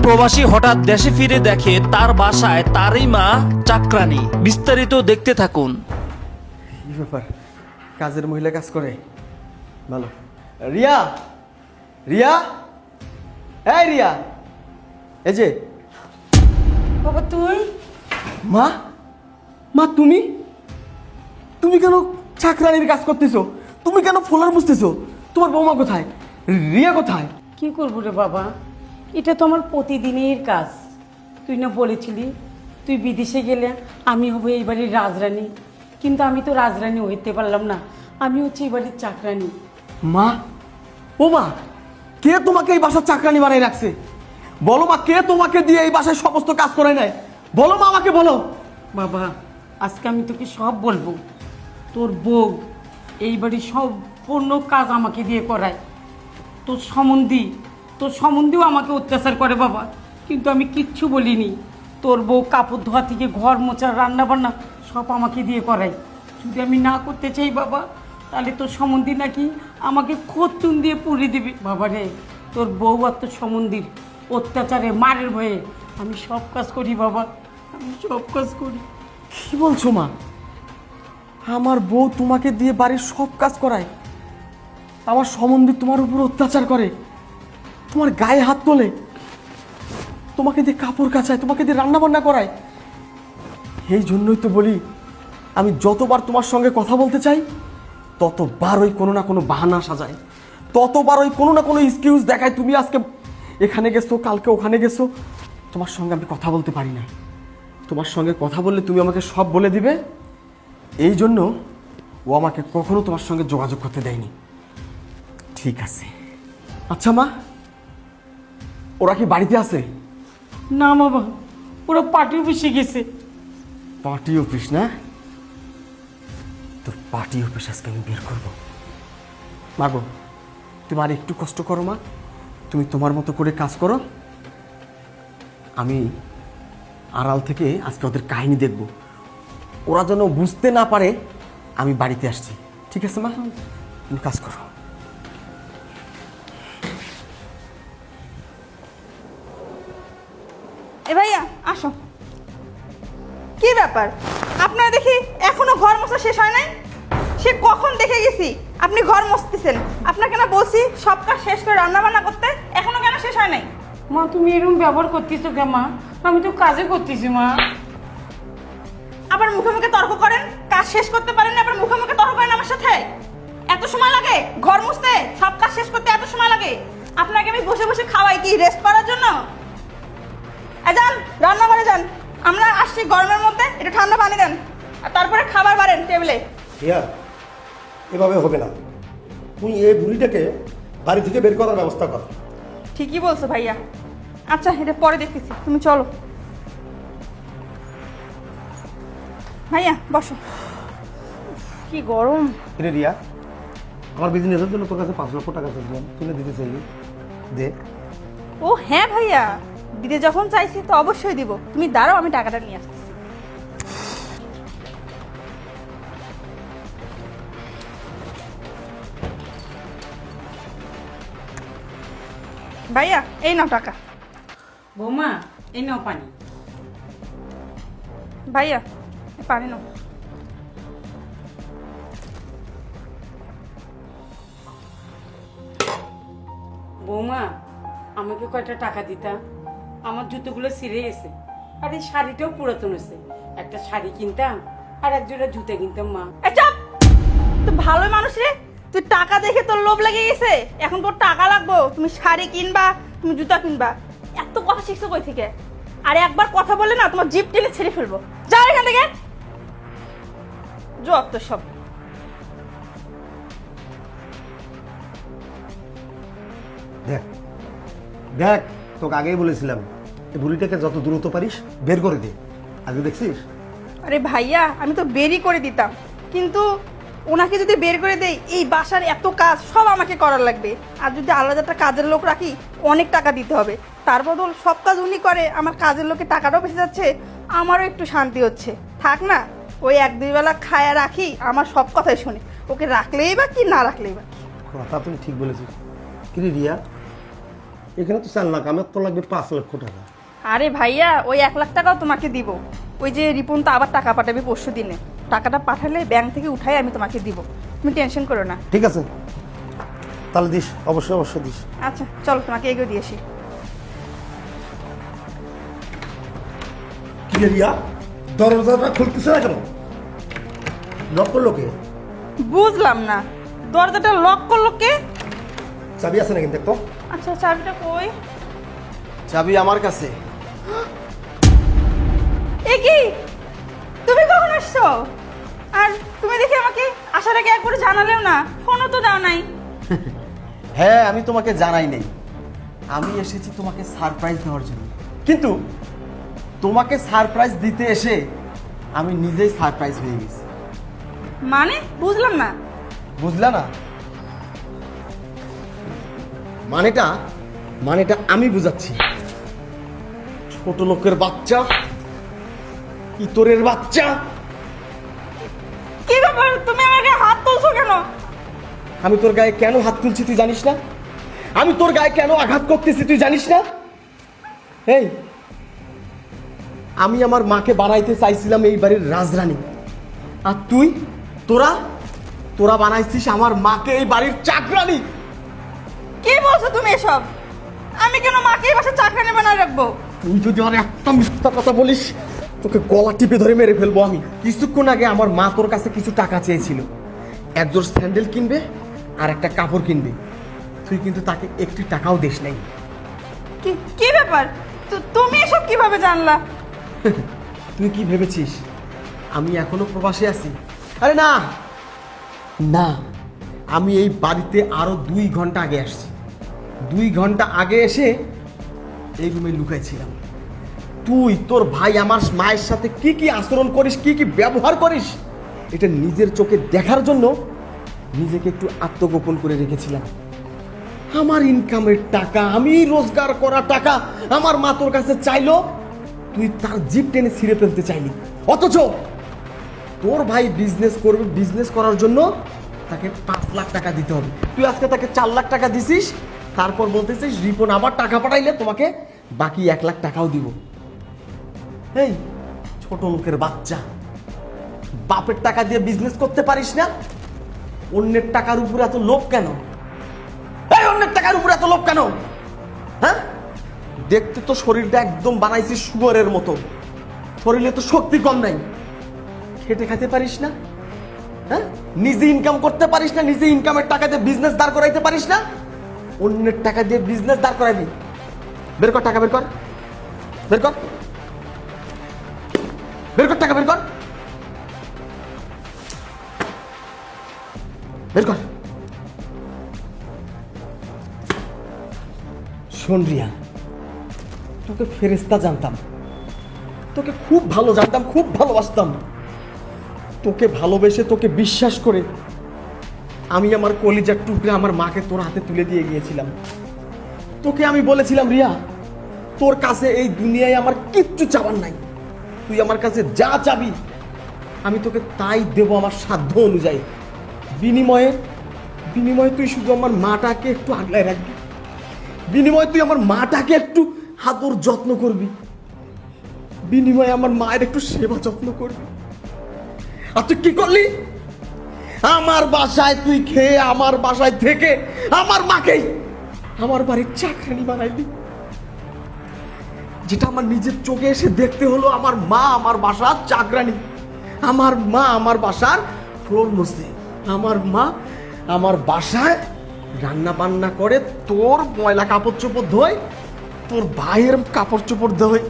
প্রবাসী হঠাৎ দেশে ফিরে দেখে তার বাসায় তারই মা চাকরানী। বিস্তারিত দেখতে থাকুন। কি ব্যাপার, কাজের মহিলা কাজ করে? ভালো। রিয়া, রিয়া, এই রিয়া, এই যে। বাবা তুই? মা, মা তুমি তুমি কেন চাকরানির কাজ করতেছো? তুমি কেন ফ্লোর মুছতেছো? তোমার বৌমা কোথায়? রিয়া কোথায়? কি করবো রে বাবা, এটা তো আমার প্রতিদিনের কাজ। তুই না বলেছিলি তুই বিদেশে গেলে আমি হব এই বাড়ির রাজরানী, কিন্তু আমি তো রাজরানী হইতে পারলাম না, আমি হচ্ছে এই বাড়ির চাকরানী। মা, ও মা, কে তোমাকে এই বাসার চাকরানি বানাই রাখছে? বলো মা, কে তোমাকে দিয়ে এই বাসায় সমস্ত কাজ করে নেয়? বলো মা, আমাকে বলো। বাবা আজকে আমি তোকে সব বলবো। তোর বউ এই বাড়ির সম্পূর্ণ কাজ আমাকে দিয়ে করায়। তোর সম্বন্ধীও আমাকে অত্যাচার করে বাবা, কিন্তু আমি কিচ্ছু বলিনি। তোর বউ কাপড় ধোয়া থেকে ঘর মোছা রান্না বান্না সব আমাকে দিয়ে করায়। যদি আমি না করতে চাই বাবা, তাহলে তোর সম্বন্ধী নাকি আমাকে খোঁজ চুন দিয়ে পুড়িয়ে দিবি। বাবা রে, তোর বউ আর তোর সম্বন্ধীর অত্যাচারে মারের ভয়ে আমি সব কাজ করি বাবা, আমি সব কাজ করি। কি বলছো মা? আমার বউ তোমাকে দিয়ে বাড়ির সব কাজ করায়? আমার সম্বন্ধে তোমার উপর অত্যাচার করে, তোমার গায়ে হাত তোলে, তোমাকে দিয়ে কাপড় কাচায়, তোমাকে দিয়ে রান্না বান্না করায়? এই জন্যই তো বলি, আমি যতবার তোমার সঙ্গে কথা বলতে চাই ততবার ওই কোনো না কোনো বাহানা সাজায়, ততবার ওই কোনো না কোনো এক্সকিউজ দেখায়। তুমি আজকে এখানে গেছো, কালকে ওখানে গেছো, তোমার সঙ্গে আমি কথা বলতে পারি না। তোমার সঙ্গে কথা বললে তুমি আমাকে সব বলে দিবে, এই জন্য ও আমাকে কখনো তোমার সঙ্গে যোগাযোগ করতে দেয়নি। ঠিক আছে, আচ্ছা মা, ওরা কি বাড়িতে আছে? না বাবা, ওরা পার্টি অফিসে গেছে। পার্টি অফিস না? তোর পার্টি অফিস আজকে আমি বের করবো। মাগো, তুমি আর একটু কষ্ট করো মা, তুমি তোমার মতো করে কাজ করো। আমি আড়াল থেকে আজকে ওদের কাহিনী দেখব, ওরা যেন বুঝতে না পারে আমি বাড়িতে আসছি। ঠিক আছে মা, তুমি কাজ করো। এ ভাইয়া আসো। কি ব্যাপার, আপনারা দেখি এখনো ঘর মোছা শেষ হয় নাই? সে কখন দেখে গেছি আপনি ঘর মুছতেছেন। আপনাকে না বলছি সব কাজ শেষ করে রান্না বান্না করতে, এখনো কেন শেষ হয় নাই? মা তুমি এরকম ব্যবহার করতেছো কে মা? আমি তো কাজে করতেছি মা। আবার মুখে মুখে তর্ক করেন, কাজ শেষ করতে পারেন না, আবার মুখে মুখে তর্ক করেন আমার সাথে। এত সময় লাগে ঘর মুছতে, সব কাজ শেষ করতে এত সময় লাগে? আপনাকে আমি বসে বসে খাওয়াই কি রেস্ট করার জন্য? যান রান্নাঘরে যান, আমরা আসছি গরমের মধ্যে, একটু ঠান্ডা পানি দেন, আর তারপরে খাবার বাড়েন টেবিলে। রিয়া, এভাবে হবে না। তুই এই বুড়িটাকে বাড়ি থেকে বের করার ব্যবস্থা কর। ঠিকই বলছো ভাইয়া। আচ্ছা এটা পরে দেখতেছি, তুমি চলো। ভাইয়া বসো। কি গরম। রে রিয়া, আমার বিজনেসের জন্য তোর কাছে 5 লক্ষ টাকা চাইছিলাম, তুই না দিতে চাইলি, দে। ও হ্যাঁ ভাইয়া, দিতে যখন চাইছি তো অবশ্যই দিব। তুমি দাঁড়াও, আমি টাকাটা নিয়ে আসতেছি। ভাইয়া এই নাও টাকা। বৌমা এই নাও পানি। ভাইয়া এই পানি নাও। বৌমা আমাকে কয়টা টাকা দিতা? আমার জুতোগুলো ছিঁড়ে গেছে, আর এই শাড়িটাও পুরাতন হয়েছে। একটা শাড়ি কিনতাম আর এক জোড়া জুতো কিনতাম মা। চাপ, তুই ভালো মানুষ রে, তুই টাকা দেখে তোর লোভ লেগে গেছে, এখন তোর টাকা লাগবো, তুমি শাড়ি কিনবা, তুমি জুতা কিনবা। এত কথা শিখছো কই থেকে? আর একবার কথা বলে না তোমার জিভ টেনে ছেড়ে ফেলবো। যাও এখান থেকে, জব তো সব। দেখ দেখ, তোকে আগেই বলেছিলাম এই বুড়িটাকে যত দ্রুত পারিস বের করে দে। আগে দেখছিস? আরে ভাইয়া আমি তো বেরই করে দিতাম, কিন্তু ওনাকে যদি বের করে দেই এই বাসার এত কাজ সব আমাকে করার লাগবে, আর যদি আলাদা একটা কাজের লোক রাখি অনেক টাকা দিতে হবে। তার বদল সব কাজ উনি করে, আমার কাজের লোকের টাকাটাও বেঁচে যাচ্ছে, আমারও একটু শান্তি হচ্ছে। থাক না, ওই 1-2 বেলা খায়া রাখি, আমার সব কথাই শোনে। ওকে রাখলেই বা কি, না রাখলেই বা কি। কথা তুই ঠিক বলেছিস। কি রে রিয়া, এখানে তো 4 লাখ, আমার তো লাগবে 5 লক্ষ টাকা। আরে ভাইয়া ওই 1 লাখ টাকাও তোমাকে দিব। ওই যে রিপন তো আবার টাকা পাঠাবে পরশু দিনে, টাকাটা পাঠালে ব্যাংক থেকে উঠাই আমি তোমাকে দিব, তুমি টেনশন করো না। ঠিক আছে, তাহলে দিস, অবশ্যই অবশ্যই দিস। আচ্ছা চলো তোমাকে এগিয়ে দিয়ে আসি। কি রে রিয়া, দরজাটা খুলতেছে না কেন? লক করলো কে? বুঝলাম না, দরজাটা লক করলো কে? চাবি আছে না কিন্তু দেখতো। আচ্ছা চাবিটা কই? চাবি আমার কাছে। এ কি, তুমি কখন আসছো? আর তুমি দেখি আমাকে আসার আগে একবার জানালেও না, ফোনও তো দাও নাই। হ্যাঁ, আমি তোমাকে জানাই নাই, আমি এসেছি তোমাকে সারপ্রাইজ দেওয়ার জন্য। কিন্তু তোমাকে সারপ্রাইজ দিতে এসে আমি নিজেই সারপ্রাইজ হয়ে গেছি। মানে বুঝলাম না। বুঝলা না? মানেটা আমি বুঝাচ্ছি। ছোট লোকের বাচ্চা, ইতরের বাচ্চা। কি ব্যাপার, তুমি আমাকে হাত তুলছো কেন? আমি তোর গায়ে কেন হাত তুলছি তুই জানিস না? আমি তোর গায়ে কেন আঘাত করতেছি তুই জানিস না? এই, আমি আমার মাকে বানাইতে চাইছিলাম এই বাড়ির রাজরানী, আর তোরা বানাইছিস আমার মাকে এই বাড়ির চাকরানী। কি বলছো তুমি এসব? আমি কেন মাকে এই বাসায় চাকরানি বানায় রাখবো? তুই যদি আর একটা মিথ্যা কথা বলিস তোকে গলা টিপে ধরে মেরে ফেলবো আমি। কিছুক্ষণ আগে আমার মা তোর কাছে কিছু টাকা চেয়েছিল, একজোড় স্যান্ডেল কিনবে আর একটা কাপড় কিনবে। তুই কিন্তু তাকে একটি টাকাও দিস নাই। কি কি ব্যাপার, তুমি এসব কিভাবে জানলা? তুই কি ভেবেছিস আমি এখনো প্রবাসে আছি? আরে না না, আমি এই বাড়িতে আরো 2 ঘন্টা আগে আসছি। 2 ঘন্টা আগে এসে এই রুমে লুকাইছিলাম। তুই তোর ভাই আমার মায়ের সাথে কি কি আচরণ করিস, কি কি ব্যবহার করিস, এটা নিজের চোখে দেখার জন্য নিজেকে একটু আত্মগোপন করে রেখেছিলাম। আমার ইনকামের টাকা, আমি রোজগার করা টাকা আমার মা তোর কাছে চাইলো, তুই তার জিপ টেনে ছিঁড়ে ফেলতে চাইলি। অথচ তোর ভাই বিজনেস করবে, বিজনেস করার জন্য তাকে 5 লাখ টাকা দিতে হবে। তুই আজকে তাকে 4 লাখ টাকা দিছিস, তারপর বলতেছিস রিপন আবার টাকা পাঠাইলে তোমাকে বাকি 1 লাখ টাকাও দিব। এই ছোট লোকের বাচ্চা, বাপের টাকা দিয়ে বিজনেস করতে পারিস না? অন্যের টাকার উপরে এত লোভ কেন? এই অন্যের টাকার উপরে এত লোভ কেন? হ্যাঁ, দেখতে তো শরীরটা একদম বানাইছিস শুয়োরের মতো, শরীরে তো শক্তি কম নাই। খেটে খেতে পারিস না? হ্যাঁ, নিজে ইনকাম করতে পারিস না? নিজে ইনকামের টাকা দিয়ে বিজনেস দাঁড় করাইতে পারিস না? অন্যের টাকা দিয়ে বিজনেস দাঁড় করাবি? বের কর টাকা, বের কর, বের কর, বের কর টাকা, বের কর, বের কর। শোন রিয়া, তোকে ফেরেশতা জানতাম, তোকে খুব ভালো জানতাম, খুব ভালোবাসতাম। তোকে ভালোবেসে, তোকে বিশ্বাস করে আমি আমার কলিজার টুকরা আমার মাকে তোর হাতে তুলে দিয়ে গিয়েছিলাম। তোকে আমি বলেছিলাম রিয়া, তোর কাছে এই দুনিয়ায় আমার কিচ্ছু চাবার নাই, তুই আমার কাছে যা চাবি আমি তোকে তাই দেব আমার সাধ্য অনুযায়ী। বিনিময়ে তুই শুধু আমার মাটাকে একটু আগলায় রাখবি, বিনিময়ে তুই আমার মাটাকে একটু আদর যত্ন করবি, বিনিময়ে আমার মায়ের একটু সেবা যত্ন করবি। আর তুই কি করলি? আমার বাসায় তুই খেয়ে, আমার বাসায় থেকে আমার মাকেই আমার বাড়ির চাকরানি বানাইলি। যেটা আমার নিজের চোখে এসে দেখতে হলো, আমার মা আমার বাসার চাকরানি, আমার মা আমার বাসার ফ্লোর মুছে, আমার মা আমার বাসায় রান্না বান্না করে, তোর ময়লা কাপড় চোপড় ধোয়, তোর ভাইয়ের কাপড় চোপড় ধোয়।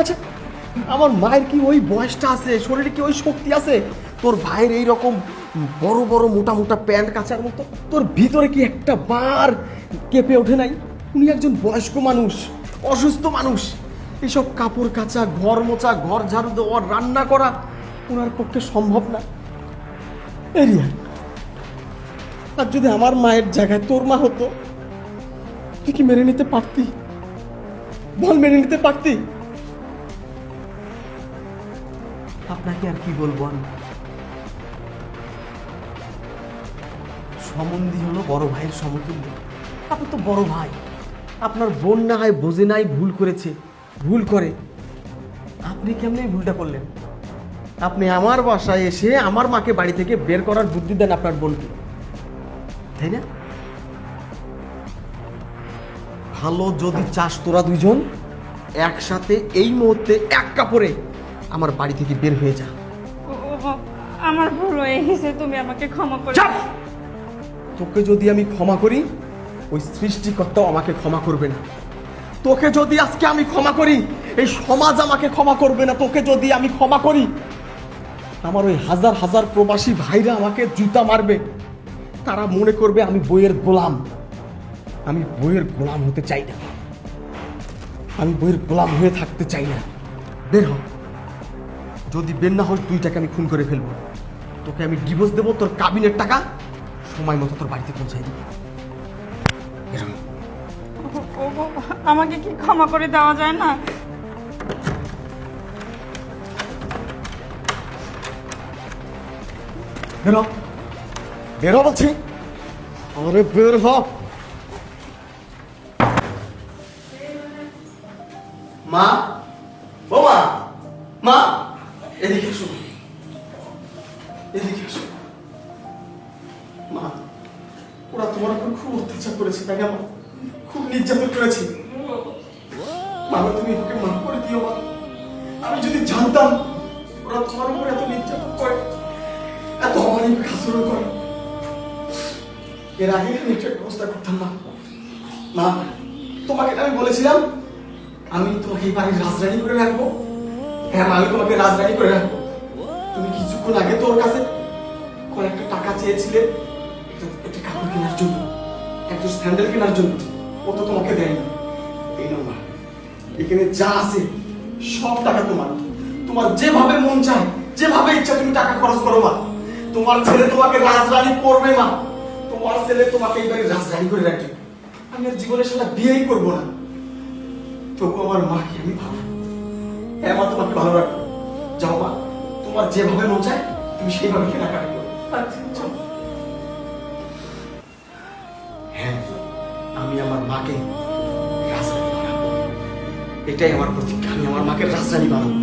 আচ্ছা, আমার মায়ের কি ওই বয়সটা আছে, শরীরে কি ওই শক্তি আছে তোর ভাইয়ের এই রকম বড় বড় মোটা মোটা প্যান্ট কাচার মতো? তোর ভিতরে কি একটা বার কেঁপে ওঠে নাই? উনি একজন বয়স্ক মানুষ, অসুস্থ মানুষ, এসব কাপড় কাচা, ঘর মোছা, ঘর ঝাড়ু দেওয়া, রান্না করা ওনার পক্ষে সম্ভব না। এরিয়া, আর যদি আমার মায়ের জায়গায় তোর মা হতো, তুই কি মেনে নিতে পারতি? বল, মেনে নিতে পারতি? আপনাকে আর কি বলবো আমি। সম্বন্ধী হলো বড় ভাইয়ের সমতুল্য, আপনি তো বড় ভাই, আপনার বোন না হয় বোঝে নাই, ভুল করেছে, ভুল করে। আপনি কেমনি এই ভুলটা করলেন? আপনি আমার বাসায় এসে আমার মাকে বাড়ি থেকে বের করার বুদ্ধি দেন আপনার বোনকে, তাই না? ভালো যদি চাস তোরা দুইজন একসাথে এই মুহূর্তে এক কাপড়ে আমার বাড়ি থেকে বের হয়ে যা। আমার ভুল হয়ে গেছে, তুমি আমাকে ক্ষমা করে চাপ! তোকে যদি আমি ক্ষমা করি, ওই সৃষ্টিকর্তাও আমাকে ক্ষমা করবে না। তোকে যদি আজকে আমি ক্ষমা করি, এই সমাজ আমাকে ক্ষমা করবে না। তোকে যদি আমি ক্ষমা করি, আমার ওই হাজার হাজার প্রবাসী ভাইরা আমাকে জুতা মারবে। তারা মনে করবে আমি বইয়ের গোলাম। আমি বইয়ের গোলাম হতে চাই না, আমি বইয়ের গোলাম হয়ে থাকতে চাই না। বের হ। যদি বের না হস, 2 টাকা আমি খুন করে ফেলবো। তোকে আমি ডিভোর্স দেবো, তোর কাবিনের টাকা সময় মতো তোর বাড়িতে পৌঁছাই দেবো। বের হ। আমাকে কি ক্ষমা করে দেওয়া যায় না? বের হ, বের হ বলছি। আরে বের হ। মা, ও মা, মা, এদিকে এসো, এদিকে এসো। মা, ওরা তোমার উপর খুব অত্যাচার করেছে, তাই না মা? খুব নির্যাতন করেছে। মা, তুমি ওকে মাফ করে দিও মা। আমি যদি জানতাম ওরা তোমার উপর এত নির্যাতন করে, এত অমানবিক আচরণ করে, এর আগে আমি একটা ব্যবস্থা করতাম না। মা, তোমাকে আমি বলেছিলাম আমি তোমাকে এই বাড়ির রাজরানী করে রাখবো। হ্যাঁ মা, আমি তোমাকে রাজরানী করে রাখবো। তুমি কিছুক্ষণ আগে তোর কাছে কয়েকটা টাকা চেয়েছিলে একটা কাপড় কেনার জন্য, একটা স্যান্ডেল কেনার জন্য। ও তো তোমাকে দেয় না। এই নাও মা, এখানে যা আছে সব টাকা তোমার। তোমার যেভাবে মন চায়, যেভাবে ইচ্ছা তুমি টাকা খরচ করো মা। তোমার ছেলে তোমাকে রাজরানী করবে মা। তোমার ছেলে তোমাকে এই বাড়ির রাজরানী করে রাখবে। আমি আর জীবনে সেটা বিয়েই করবো না। তবু আমার মাকে আমি ভালো, হ্যাঁ মা, তোমাকে ভালো রাখবো। যাও মা, তোমার যেভাবে মন চায় তুমি সেইভাবে কেনাকাটা করো। যাও। হ্যাঁ, আমি আমার মাকে রাজরানী বানাবো। এটাই আমার প্রতিজ্ঞা। আমি আমার মাকে রাজরানী বানাবো।